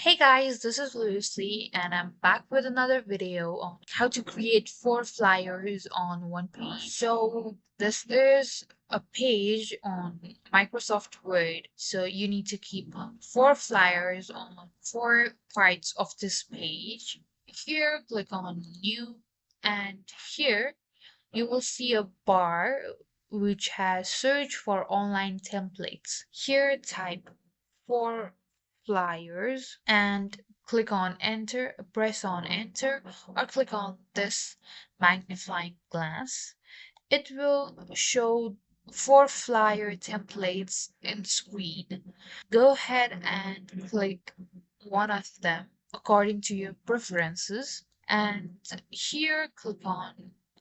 Hey guys, this is Lucy and I'm back with another video on how to create 4 flyers on one page. So this is a page on Microsoft Word. So you need to keep 4 flyers on 4 parts of this page. Here, click on New, and here you will see a bar which has search for online templates. Here type 4 flyers and click on enter, press on enter, or click on this magnifying glass. It will show 4 flyer templates in screen. Go ahead and click one of them according to your preferences, and here click on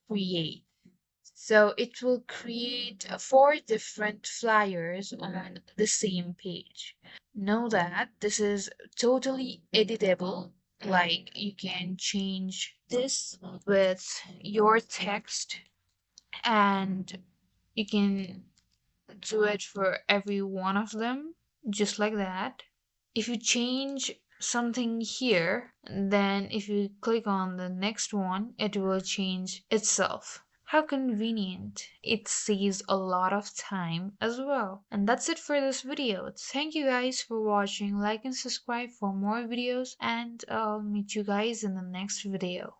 create. So it will create 4 different flyers on the same page. Know that this is totally editable. Like you can change this with your text, and you can do it for every one of them, just like that. If you change something here, then if you click on the next one, it will change itself. How convenient. It saves a lot of time as well. And that's it for this video. Thank you guys for watching. Like and subscribe for more videos, and I'll meet you guys in the next video.